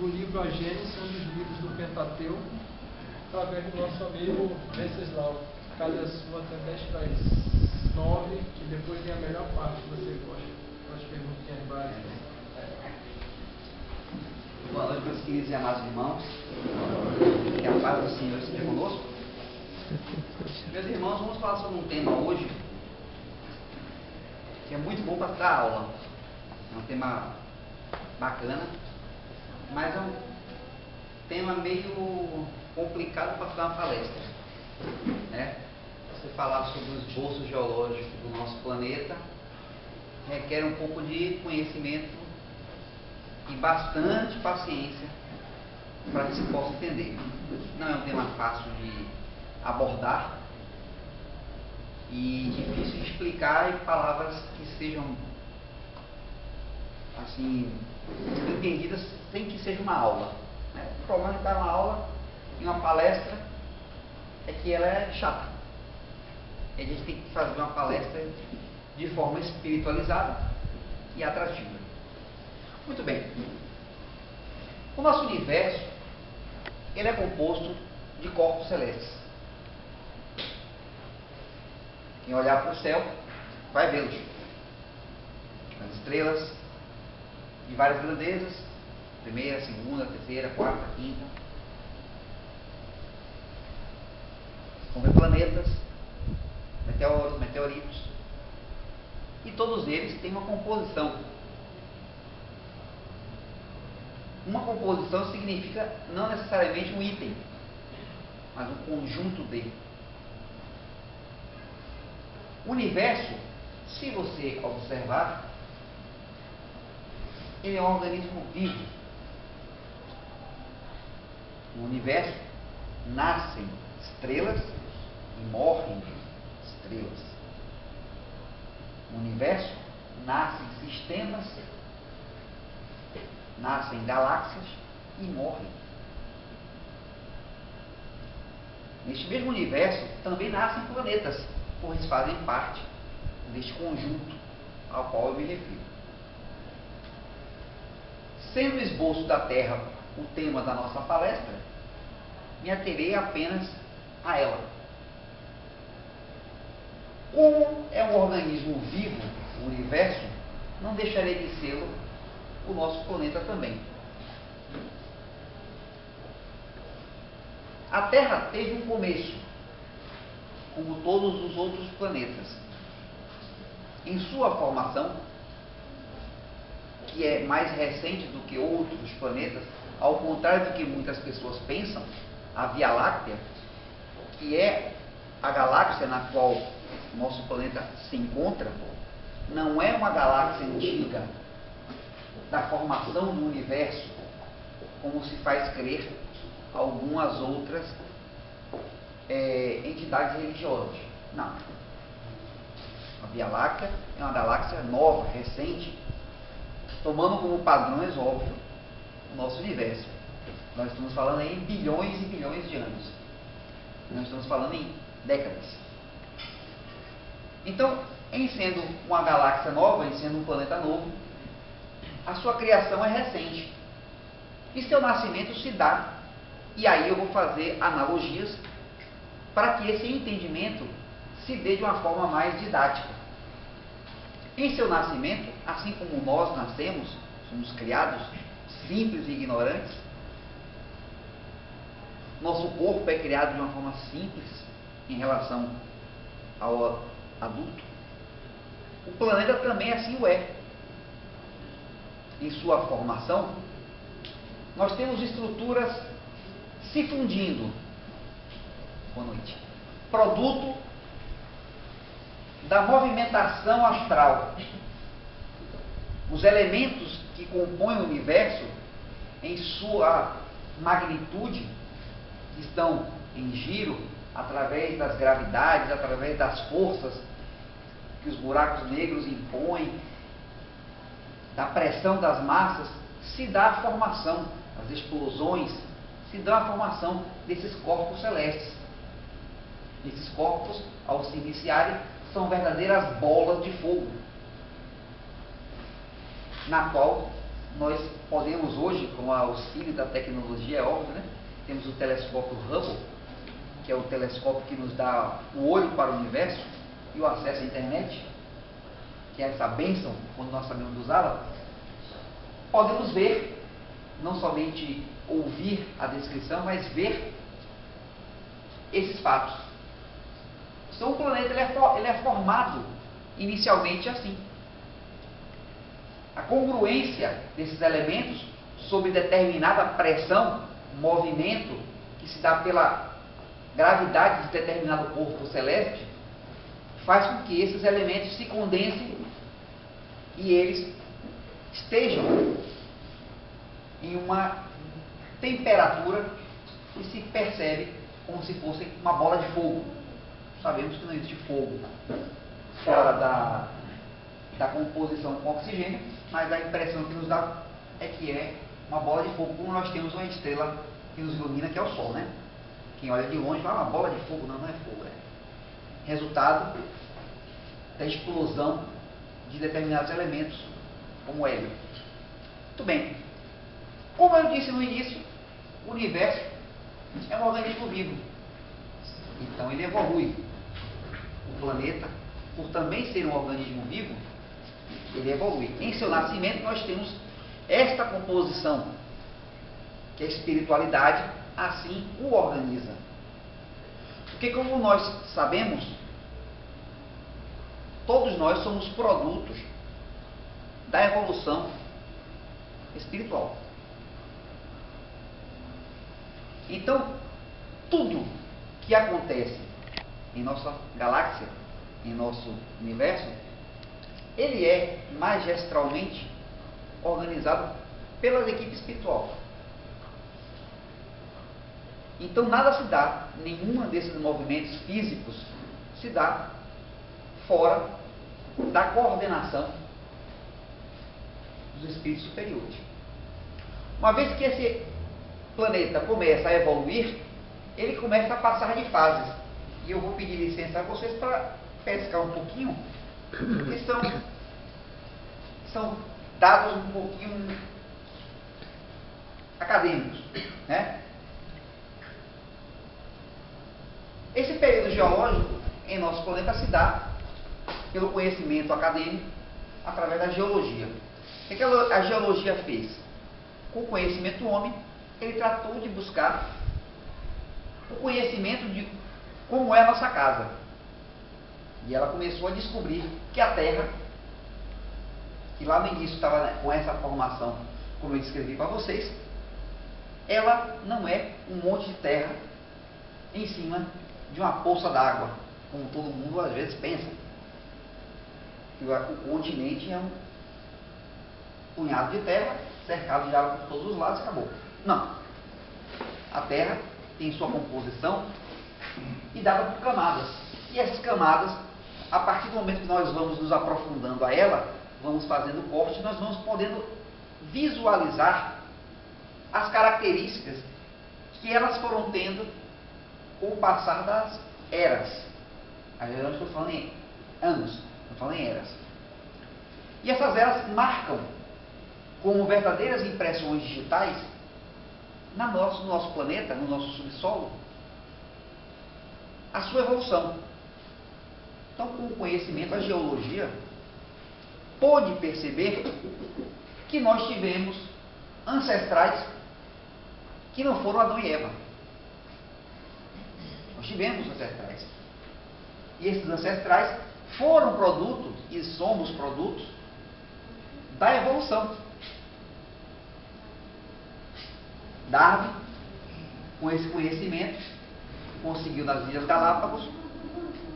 do livro A Gênese, um dos livros do Pentateuco, através do nosso amigo Venceslau. Cada sua até 10:09, que depois vem a melhor parte, você gosta. As perguntinhas básicas. Boa noite, meus queridos e amados irmãos. Que a paz do Senhor esteja conosco. Meus irmãos, vamos falar sobre um tema hoje que é muito bom para dar aula. É um tema bacana, mas é um tema meio complicado para dar uma palestra, né? Você falar sobre o esboço geológico do nosso planeta requer um pouco de conhecimento e bastante paciência para que se possa entender. Não é um tema fácil de abordar e difícil de explicar em palavras que sejam assim entendidas sem que seja uma aula, né? O problema de dar uma aula em uma palestra é que ela é chata. A gente tem que fazer uma palestra de forma espiritualizada e atrativa. Muito bem. O nosso universo, ele é composto de corpos celestes. Quem olhar para o céu vai vê-los. As estrelas de várias grandezas, primeira, segunda, terceira, quarta, quinta. Vão ver planetas, meteoros, meteoritos. E todos eles têm uma composição. Uma composição significa não necessariamente um item, mas um conjunto de. O universo, se você observar, ele é um organismo vivo. No universo nascem estrelas e morrem estrelas. No universo nascem sistemas, nascem galáxias e morrem. Neste mesmo universo também nascem planetas, pois eles fazem parte deste conjunto ao qual eu me refiro. Sendo o esboço da Terra o tema da nossa palestra, me aterei apenas a ela. Como é um organismo vivo, o universo, não deixarei de ser o nosso planeta também. A Terra teve um começo, como todos os outros planetas. Em sua formação, que é mais recente do que outros planetas, ao contrário do que muitas pessoas pensam, a Via Láctea, que é a galáxia na qual nosso planeta se encontra, não é uma galáxia antiga da formação do universo, como se faz crer algumas outras entidades religiosas. Não. A Via Láctea é uma galáxia nova, recente, tomando como padrões, óbvio, o nosso universo. Nós estamos falando em bilhões e bilhões de anos. Nós estamos falando em décadas. Então, em sendo uma galáxia nova, em sendo um planeta novo, a sua criação é recente. E seu nascimento se dá. E aí eu vou fazer analogias para que esse entendimento se dê de uma forma mais didática. Em seu nascimento, assim como nós nascemos, somos criados simples e ignorantes, nosso corpo é criado de uma forma simples em relação ao adulto. O planeta também assim o é. Em sua formação, nós temos estruturas se fundindo. Boa noite. Produto da movimentação astral. Os elementos que compõem o universo, em sua magnitude, estão em giro através das gravidades, através das forças que os buracos negros impõem, da pressão das massas, se dá a formação, as explosões, se dá a formação desses corpos celestes. Esses corpos, ao se iniciarem, são verdadeiras bolas de fogo, na qual nós podemos hoje, com o auxílio da tecnologia, é óbvio, né? Temos o telescópio Hubble, que é o telescópio que nos dá o olho para o universo e o acesso à internet, que é essa bênção, quando nós sabemos usá-la. Podemos ver, não somente ouvir a descrição, mas ver esses fatos. Então o planeta ele é formado inicialmente assim. A congruência desses elementos sob determinada pressão, movimento que se dá pela gravidade de determinado corpo celeste, faz com que esses elementos se condensem e eles estejam em uma temperatura que se percebe como se fosse uma bola de fogo. Sabemos que não existe fogo fora da composição com oxigênio, mas a impressão que nos dá é que é uma bola de fogo, como nós temos uma estrela que nos ilumina, que é o Sol, né? Quem olha de longe fala, uma bola de fogo. Não, não é fogo, é resultado da explosão de determinados elementos, como o hélio. Muito bem. Como eu disse no início, o universo é um organismo vivo. Então ele evolui. O planeta, por também ser um organismo vivo, ele evolui. Em seu nascimento nós temos esta composição, que a espiritualidade assim o organiza. Porque como nós sabemos, todos nós somos produtos da evolução espiritual. Então, tudo que acontece em nossa galáxia, em nosso universo, ele é magistralmente organizado pelas equipes espirituais. Então nada se dá, nenhum desses movimentos físicos se dá fora da coordenação dos espíritos superiores. Uma vez que esse planeta começa a evoluir, ele começa a passar de fases. E eu vou pedir licença a vocês para pescar um pouquinho, que são dados um pouquinho acadêmicos, né? Esse período geológico em nosso planeta se dá pelo conhecimento acadêmico através da geologia. O que a geologia fez? Com o conhecimento do homem, ele tratou de buscar o conhecimento de como é a nossa casa. E ela começou a descobrir que a Terra, que lá no início estava com essa formação, como eu descrevi para vocês, ela não é um monte de terra em cima de uma poça d'água, como todo mundo às vezes pensa. O continente é um punhado de terra, cercado de água por todos os lados e acabou. Não. A Terra tem sua composição e dada por camadas. E essas camadas, a partir do momento que nós vamos nos aprofundando a ela, vamos fazendo corte, nós vamos podendo visualizar as características que elas foram tendo com o passar das eras. Eu não estou falando em anos, estou falando em eras. E essas eras marcam como verdadeiras impressões digitais no nosso planeta, no nosso subsolo, a sua evolução. Então, com o conhecimento, a geologia pôde perceber que nós tivemos ancestrais que não foram Adão e Eva. Nós tivemos ancestrais. E esses ancestrais foram produto, e somos produtos, da evolução. Darwin, com esse conhecimento, conseguiu nas Ilhas Galápagos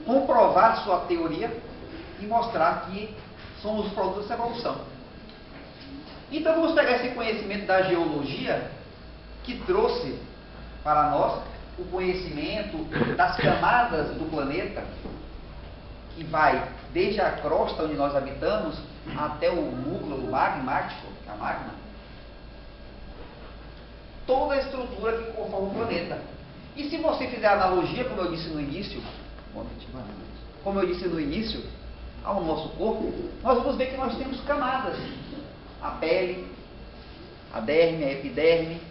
comprovar sua teoria e mostrar que somos produtos dessa evolução. Então vamos pegar esse conhecimento da geologia, que trouxe para nós o conhecimento das camadas do planeta, que vai desde a crosta onde nós habitamos até o núcleo magmático, que é a magma. Toda a estrutura que conforma o planeta. E se você fizer a analogia, como eu disse no início, ao nosso corpo, nós vamos ver que nós temos camadas. A pele, a derme, a epiderme,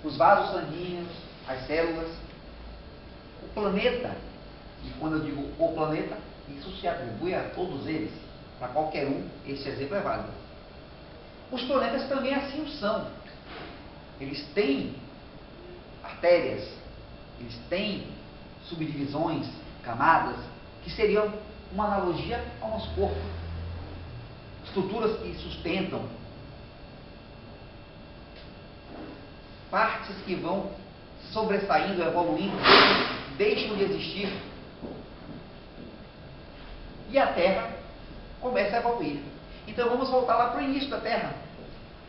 os vasos sanguíneos, as células, o planeta. E quando eu digo o planeta, isso se atribui a todos eles. Para qualquer um, esse exemplo é válido. Os planetas também assim o são. Eles têm artérias, eles têm subdivisões, camadas, que seriam uma analogia ao nosso corpo. Estruturas que sustentam, partes que vão sobressaindo, evoluindo, deixam de existir. E a Terra começa a evoluir. Então vamos voltar lá para o início da Terra,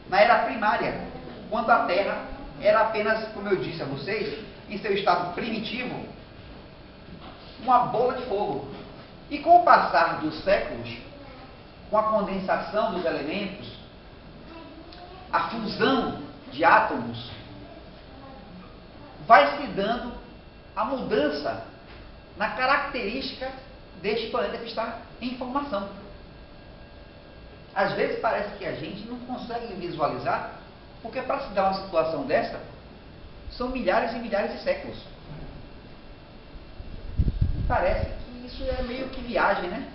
na era primária, quando a Terra era apenas, como eu disse a vocês, em seu estado primitivo, uma bola de fogo. E com o passar dos séculos, com a condensação dos elementos, a fusão de átomos, vai se dando a mudança na característica deste planeta que está em formação. Às vezes parece que a gente não consegue visualizar, porque para se dar uma situação dessa, são milhares e milhares de séculos. E parece que isso é meio que viagem, né?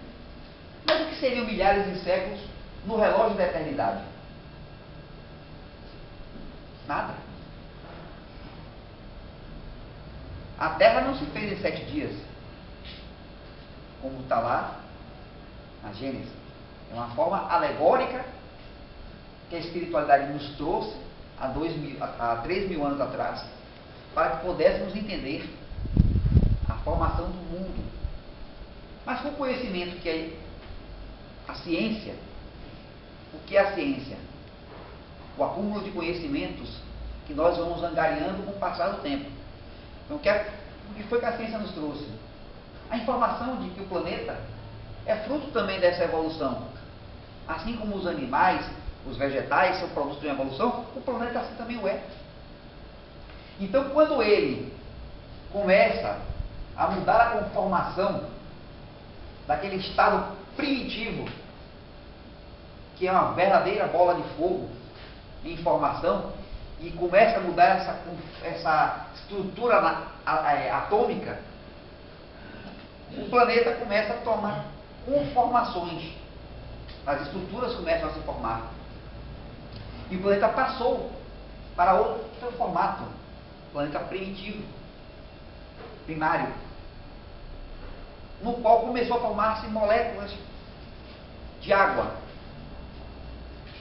Mas o que seriam milhares de séculos no relógio da eternidade? Nada. A Terra não se fez em 7 dias, como está lá na Gênesis. É uma forma alegórica que a espiritualidade nos trouxe há 3.000 anos atrás, para que pudéssemos entender a formação do mundo. Mas com o conhecimento que é a ciência, o que é a ciência? O acúmulo de conhecimentos que nós vamos angariando com o passar do tempo. Então, o que foi que a ciência nos trouxe? A informação de que o planeta é fruto também dessa evolução. Assim como os animais, os vegetais são produtos de uma evolução, o planeta assim também o é. Então, quando ele começa a mudar a conformação daquele estado primitivo, que é uma verdadeira bola de fogo em formação, e começa a mudar essa estrutura atômica, o planeta começa a tomar conformações. As estruturas começam a se formar. E o planeta passou para outro formato, planeta primitivo, primário, no qual começou a formar-se moléculas de água.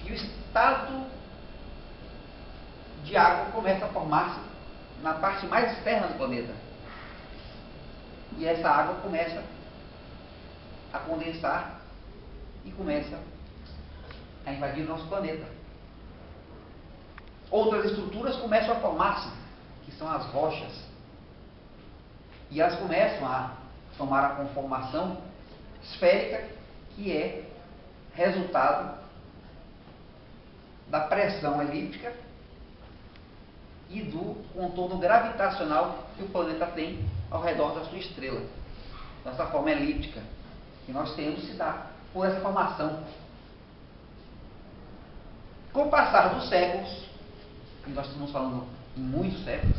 E o estado de água começa a formar-se na parte mais externa do planeta. E essa água começa a condensar e começa a invadir o nosso planeta. Outras estruturas começam a formar-se, que são as rochas. E elas começam a tomar a conformação esférica, que é resultado da pressão elíptica e do contorno gravitacional que o planeta tem ao redor da sua estrela. Dessa forma elíptica que nós temos se dá por essa formação. Com o passar dos séculos, e nós estamos falando em muitos séculos,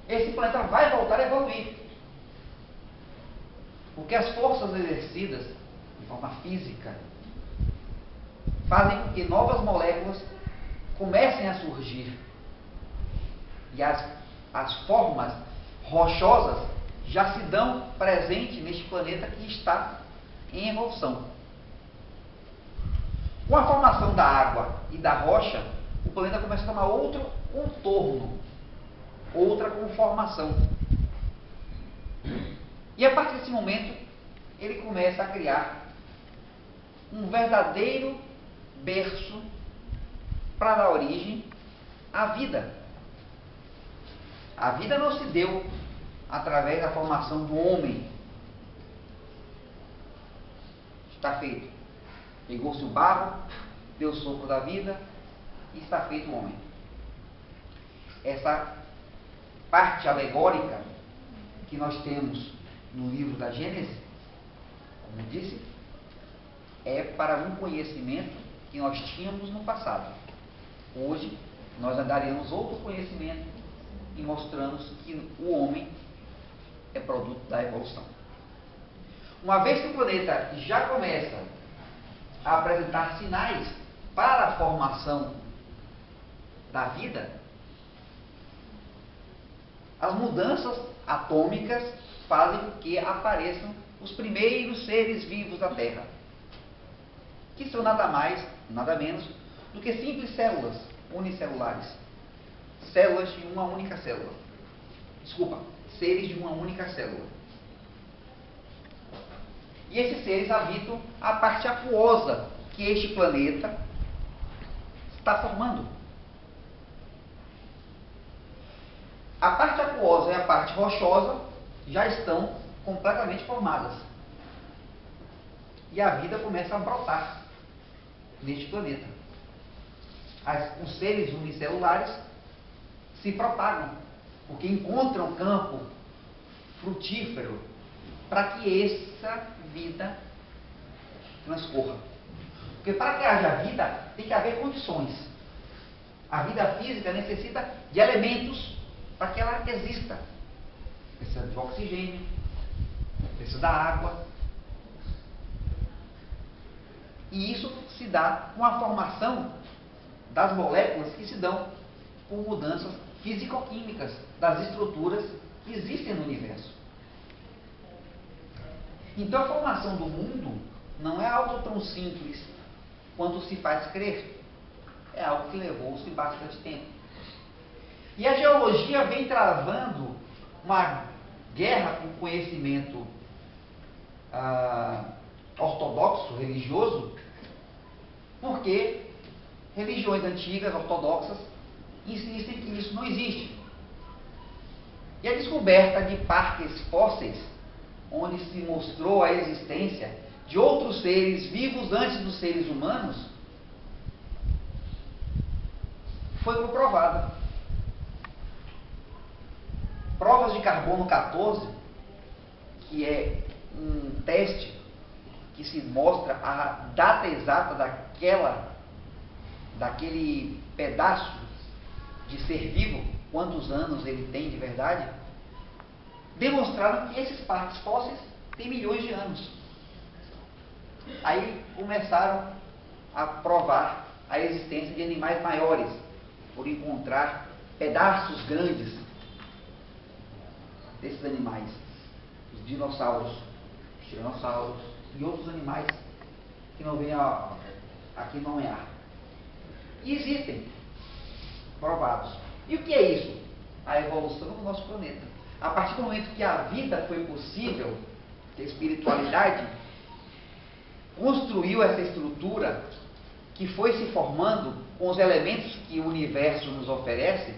esse planeta vai voltar a evoluir. Porque as forças exercidas de forma física fazem com que novas moléculas comecem a surgir. E as formas rochosas já se dão presente neste planeta que está em evolução. Com a formação da água e da rocha, o planeta começa a tomar outro contorno, outra conformação. E a partir desse momento, ele começa a criar um verdadeiro berço para dar origem à vida. A vida não se deu através da formação do homem. Está feito. Pegou-se o barro, deu o sopro da vida e está feito o homem. Essa parte alegórica que nós temos no livro da Gênesis, como eu disse, é para um conhecimento que nós tínhamos no passado. Hoje, nós andaremos outro conhecimento e mostramos que o homem é produto da evolução. Uma vez que o planeta já começa a apresentar sinais para a formação da vida, as mudanças atômicas fazem com que apareçam os primeiros seres vivos da Terra, que são nada mais, nada menos do que simples células unicelulares. Células de uma única célula. Desculpa, seres de uma única célula. E esses seres habitam a parte aquosa que este planeta está formando. A parte aquosa e a parte rochosa já estão completamente formadas. E a vida começa a brotar neste planeta. Os seres unicelulares se propagam, porque encontram campo frutífero para que essa vida transcorra. Porque para que haja vida, tem que haver condições. A vida física necessita de elementos para que ela exista. Precisa de oxigênio, precisa da água. E isso se dá com a formação das moléculas que se dão por mudanças físico-químicas das estruturas que existem no universo. Então a formação do mundo não é algo tão simples quanto se faz crer. É algo que levou-se bastante tempo. E a geologia vem travando uma guerra com o conhecimento ortodoxo, religioso, porque religiões antigas, ortodoxas, insistem que isso não existe. E a descoberta de parques fósseis, onde se mostrou a existência de outros seres vivos antes dos seres humanos, foi comprovada. Provas de carbono 14, que é um teste que se mostra a data exata daquele pedaço de ser vivo, quantos anos ele tem de verdade, demonstraram que esses parques fósseis têm milhões de anos. Aí começaram a provar a existência de animais maiores, por encontrar pedaços grandes desses animais, os dinossauros, os tiranossauros e outros animais que não vêm aqui nomear. E existem, provados. E o que é isso? A evolução do nosso planeta. A partir do momento que a vida foi possível, que a espiritualidade construiu essa estrutura que foi se formando com os elementos que o universo nos oferece,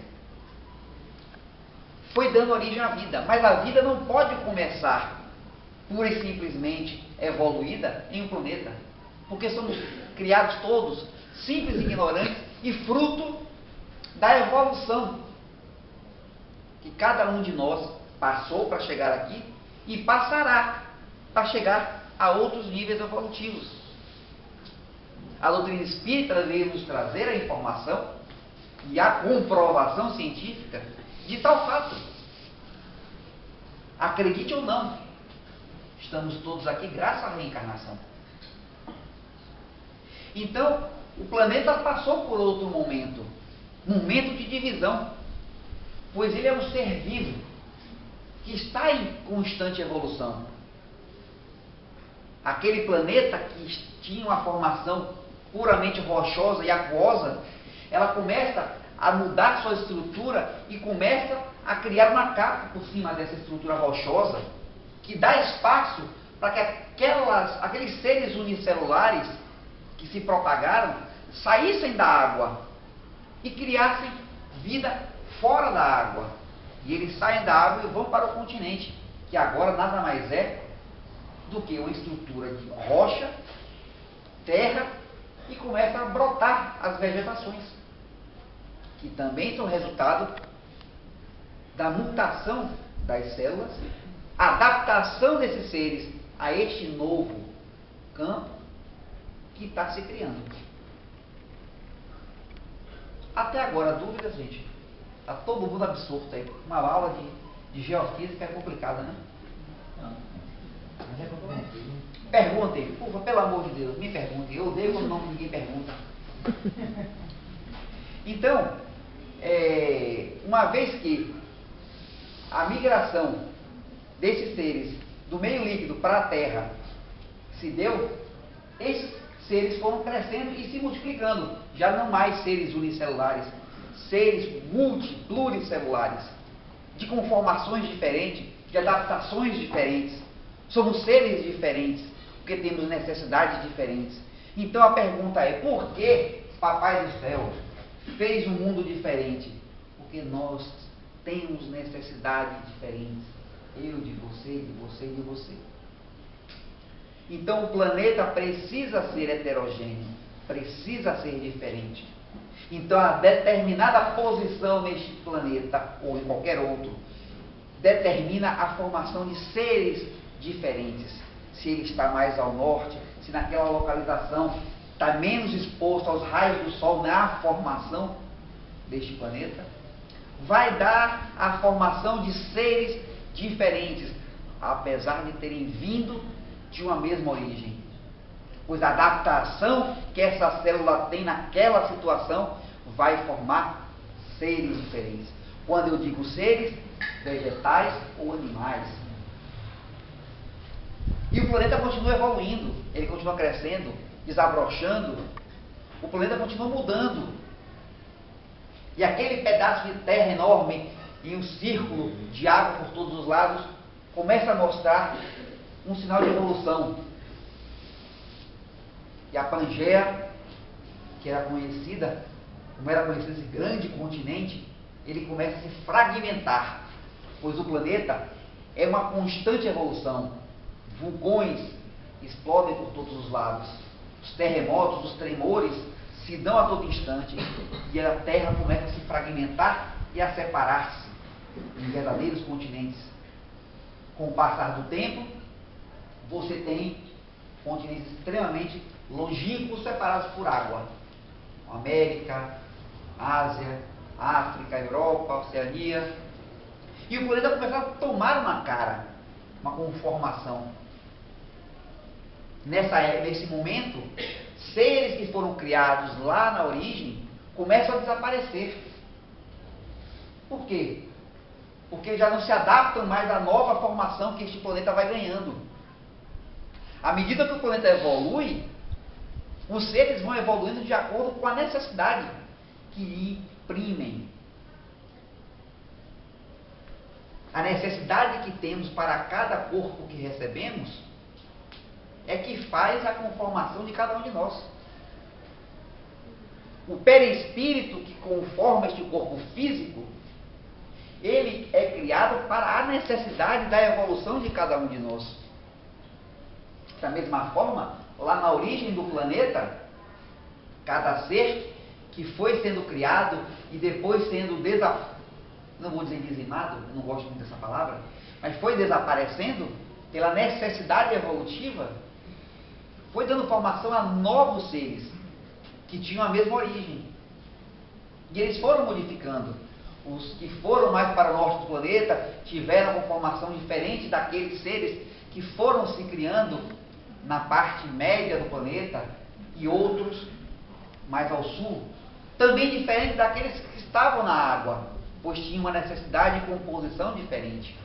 foi dando origem à vida. Mas a vida não pode começar pura e simplesmente evoluída em um planeta, porque somos criados todos simples e ignorantes e fruto da evolução que cada um de nós passou para chegar aqui e passará para chegar a outros níveis evolutivos. A doutrina espírita veio nos trazer a informação e a comprovação científica de tal fato. Acredite ou não, estamos todos aqui graças à reencarnação. Então, o planeta passou por outro momento de divisão, pois ele é um ser vivo que está em constante evolução. Aquele planeta que tinha uma formação puramente rochosa e aquosa, ela começa a mudar sua estrutura e começa a criar uma capa por cima dessa estrutura rochosa que dá espaço para que aqueles seres unicelulares que se propagaram saíssem da água e criassem vida fora da água. E eles saem da água e vão para o continente, que agora nada mais é do que uma estrutura de rocha, terra, e começa a brotar as vegetações, que também são resultado da mutação das células, adaptação desses seres a este novo campo que está se criando. Até agora, dúvidas, gente? Está todo mundo absorto aí. Uma aula de geofísica é complicada, né? Não. Mas é compreensível. Perguntem, por favor, pelo amor de Deus, me perguntem. Eu odeio quando não ninguém pergunta. Então, uma vez que a migração desses seres do meio líquido para a Terra se deu, esses seres foram crescendo e se multiplicando. Já não mais seres unicelulares, seres pluricelulares, de conformações diferentes, de adaptações diferentes. Somos seres diferentes, porque temos necessidades diferentes. Então a pergunta é, por que Papai do Céu fez um mundo diferente? Porque nós temos necessidades diferentes. Eu de você, de você, de você. Então o planeta precisa ser heterogêneo, precisa ser diferente. Então a determinada posição neste planeta, ou em qualquer outro, determina a formação de seres diferentes. Se ele está mais ao norte, se naquela localização está menos exposto aos raios do Sol na formação deste planeta, vai dar a formação de seres diferentes, apesar de terem vindo de uma mesma origem. Pois a adaptação que essa célula tem naquela situação vai formar seres diferentes. Quando eu digo seres, vegetais ou animais. E o planeta continua evoluindo, ele continua crescendo, desabrochando, o planeta continua mudando. E aquele pedaço de terra enorme e um círculo de água por todos os lados começa a mostrar um sinal de evolução. E a Pangeia, que era conhecida, como era conhecido esse grande continente, ele começa a se fragmentar, pois o planeta é uma constante evolução. Vulcões explodem por todos os lados, os terremotos, os tremores se dão a todo instante e a Terra começa a se fragmentar e a separar-se em verdadeiros continentes. Com o passar do tempo, você tem continentes extremamente longínquos separados por água. América, Ásia, África, Europa, Oceania. E o planeta começa a tomar uma cara, uma conformação. Nesse momento, seres que foram criados lá na origem começam a desaparecer. Por quê? Porque já não se adaptam mais à nova formação que este planeta vai ganhando. À medida que o planeta evolui, os seres vão evoluindo de acordo com a necessidade que lhe imprimem. A necessidade que temos para cada corpo que recebemos é que faz a conformação de cada um de nós. O perispírito que conforma este corpo físico, ele é criado para a necessidade da evolução de cada um de nós. Da mesma forma, lá na origem do planeta, cada ser que foi sendo criado e depois sendo não vou dizer dizimado, não gosto muito dessa palavra, mas foi desaparecendo pela necessidade evolutiva, foi dando formação a novos seres que tinham a mesma origem. E eles foram modificando. Os que foram mais para o norte do planeta tiveram uma formação diferente daqueles seres que foram se criando na parte média do planeta e outros mais ao sul. Também diferente daqueles que estavam na água, pois tinham uma necessidade de composição diferente.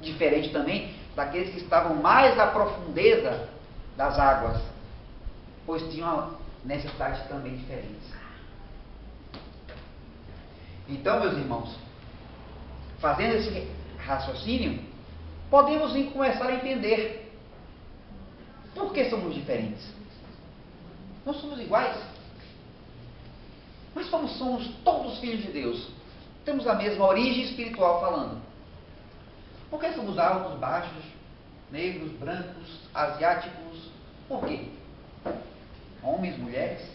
Diferente também daqueles que estavam mais na profundeza das águas, pois tinham necessidades também diferentes. Então, meus irmãos, fazendo esse raciocínio, podemos começar a entender por que somos diferentes. Não somos iguais, mas somos todos filhos de Deus. Temos a mesma origem espiritual falando. Por que somos altos, baixos, negros, brancos, asiáticos? Por quê? Homens, mulheres?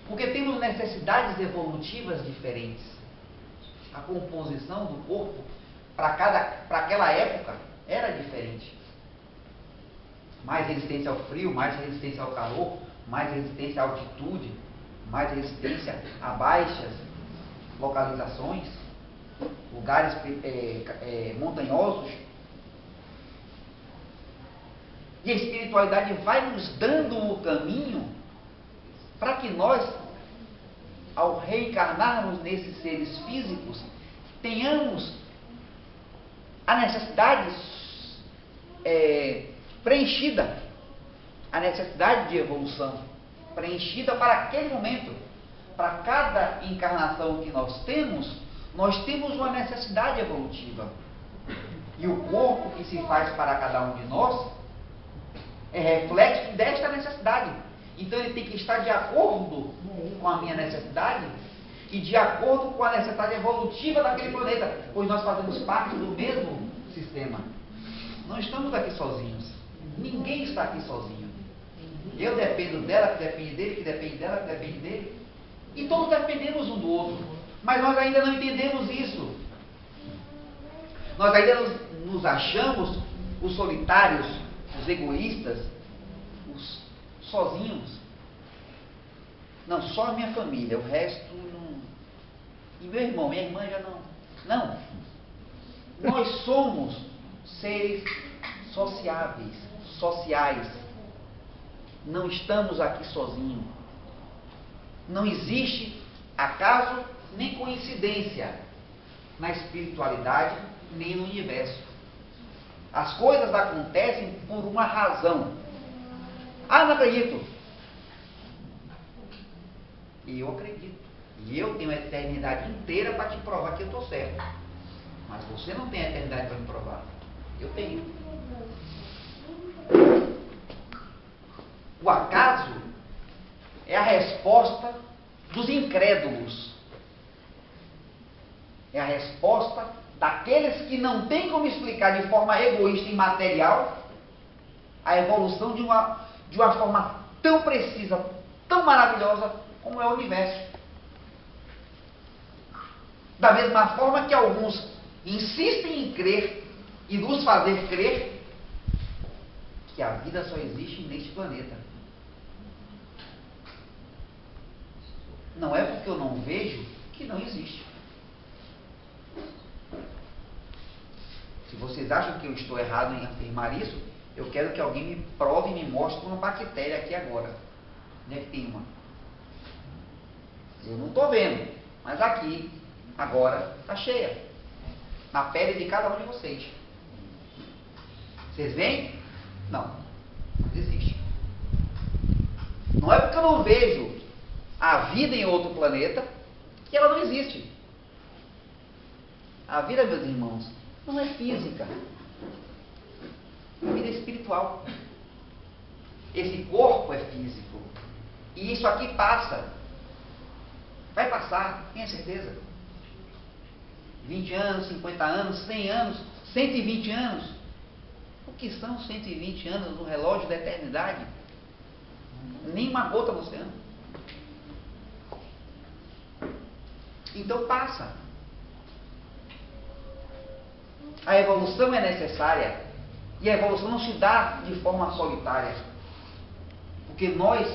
Porque temos necessidades evolutivas diferentes. A composição do corpo para aquela época era diferente. Mais resistência ao frio, mais resistência ao calor, mais resistência à altitude, mais resistência a baixas localizações, lugares montanhosos. E a espiritualidade vai nos dando o caminho para que nós, ao reencarnarmos nesses seres físicos, tenhamos a necessidade preenchida, a necessidade de evolução preenchida para aquele momento. Para cada encarnação que nós temos uma necessidade evolutiva. E o corpo que se faz para cada um de nós é reflexo desta necessidade. Então ele tem que estar de acordo com a minha necessidade e de acordo com a necessidade evolutiva daquele planeta, pois nós fazemos parte do mesmo sistema. Não estamos aqui sozinhos. Ninguém está aqui sozinho. Eu dependo dela, que depende dele, que depende dela, que depende dele. E todos dependemos um do outro. Mas nós ainda não entendemos isso. Nós ainda nos achamos os solitários, os egoístas, os sozinhos. Não, só a minha família, o resto não. E meu irmão, minha irmã já não. Não. Nós somos seres sociais. Não estamos aqui sozinhos. Não existe acaso nem coincidência na espiritualidade nem no universo. As coisas acontecem por uma razão. Ah, não acredito. E eu acredito. E eu tenho a eternidade inteira para te provar que eu estou certo. Mas você não tem a eternidade para me provar. Eu tenho. O acaso é a resposta dos incrédulos. É a resposta daqueles que não têm como explicar de forma egoísta e material a evolução de uma forma tão precisa, tão maravilhosa como é o universo. Da mesma forma que alguns insistem em crer e nos fazer crer que a vida só existe neste planeta. Não é porque eu não vejo que não existe. Se vocês acham que eu estou errado em afirmar isso, eu quero que alguém me prove e me mostre uma bactéria aqui agora. Onde é que tem uma? Eu não estou vendo, mas aqui, agora, está cheia. Na pele de cada um de vocês. Vocês veem? Não. Mas existe. Não é porque eu não vejo a vida em outro planeta que ela não existe. A vida, meus irmãos, não é física. A vida é espiritual. Esse corpo é físico. E isso aqui passa. Vai passar, tenha certeza. 20 anos, 50 anos, 100 anos, 120 anos. O que são 120 anos no relógio da eternidade? Nem uma gota no oceano. Então passa. A evolução é necessária. E a evolução não se dá de forma solitária. Porque nós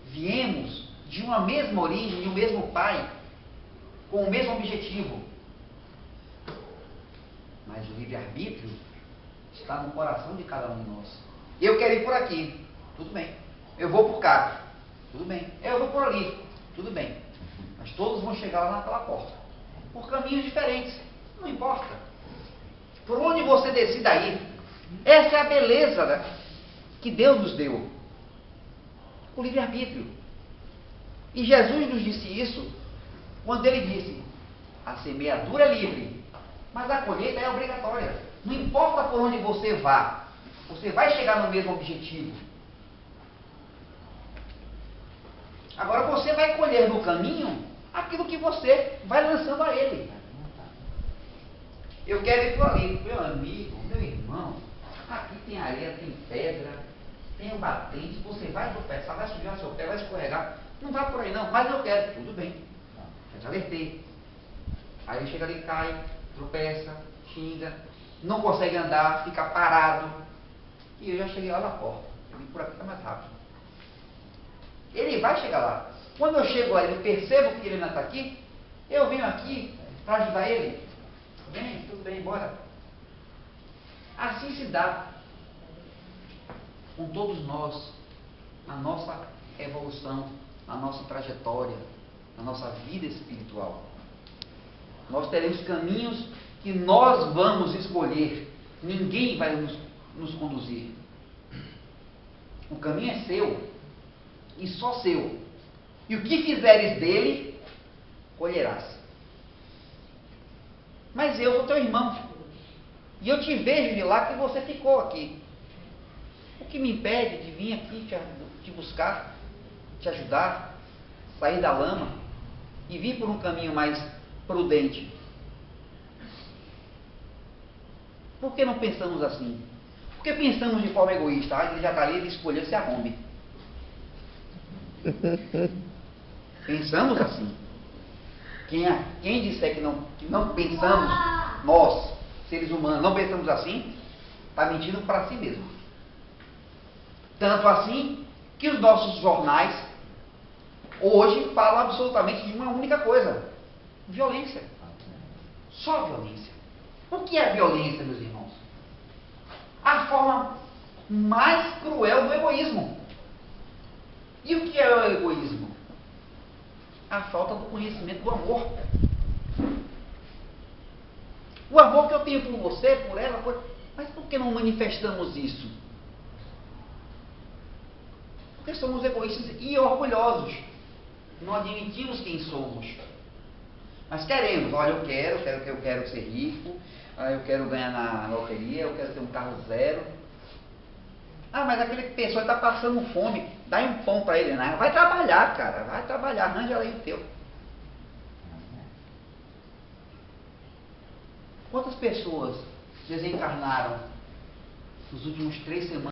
viemos de uma mesma origem, de um mesmo pai, com o mesmo objetivo. Mas o livre-arbítrio está no coração de cada um de nós. Eu quero ir por aqui, tudo bem. Eu vou por cá, tudo bem. Eu vou por ali, tudo bem. Mas todos vão chegar lá naquela porta, por caminhos diferentes, não importa. Por onde você decida ir, essa é a beleza, né, que Deus nos deu. O livre-arbítrio. E Jesus nos disse isso quando ele disse: a semeadura é livre, mas a colheita é obrigatória. Não importa por onde você vá, você vai chegar no mesmo objetivo. Agora você vai colher no caminho aquilo que você vai lançando a ele. Eu quero ir por ali, meu amigo, meu irmão. Aqui tem areia, tem pedra, tem um batente. Você vai tropeçar, vai sujar seu pé, vai escorregar. Não vai por aí não, mas eu quero. Tudo bem, já te alertei. Aí ele chega ali, cai, tropeça, xinga, não consegue andar, fica parado. E eu já cheguei lá na porta. Eu vim por aqui, está mais rápido. Ele vai chegar lá. Quando eu chego a ele e percebo que ele não está aqui, eu venho aqui para ajudar ele. Vem, tudo bem, bora. Assim se dá com todos nós, na nossa evolução, na nossa trajetória, na nossa vida espiritual. Nós teremos caminhos que nós vamos escolher. Ninguém vai nos conduzir. O caminho é seu, e só seu. E o que fizeres dele, colherás. Mas eu sou teu irmão, e eu te vejo de lá que você ficou aqui. O que me impede de vir aqui te buscar, te ajudar, sair da lama e vir por um caminho mais prudente? Por que não pensamos assim? Por que pensamos de forma egoísta? Ah, ele já está ali, ele escolheu, se arrombe. Pensamos assim. Quem disser que não pensamos, nós, seres humanos, não pensamos assim, está mentindo para si mesmo. Tanto assim que os nossos jornais hoje falam absolutamente de uma única coisa: violência. Só violência. O que é violência, meus irmãos? A forma mais cruel do egoísmo. E o que é o egoísmo? A falta do conhecimento do amor. O amor que eu tenho por você, por ela, mas por que não manifestamos isso? Porque somos egoístas e orgulhosos. Não admitimos quem somos. Mas queremos, olha, eu quero ser rico, eu quero ganhar na loteria, eu quero ter um carro zero. Ah, mas aquele pessoa está passando fome, dá um pão para ele, né? Vai trabalhar, cara, vai trabalhar, arranja aí o teu. Quantas pessoas desencarnaram nos últimos 3 semanas?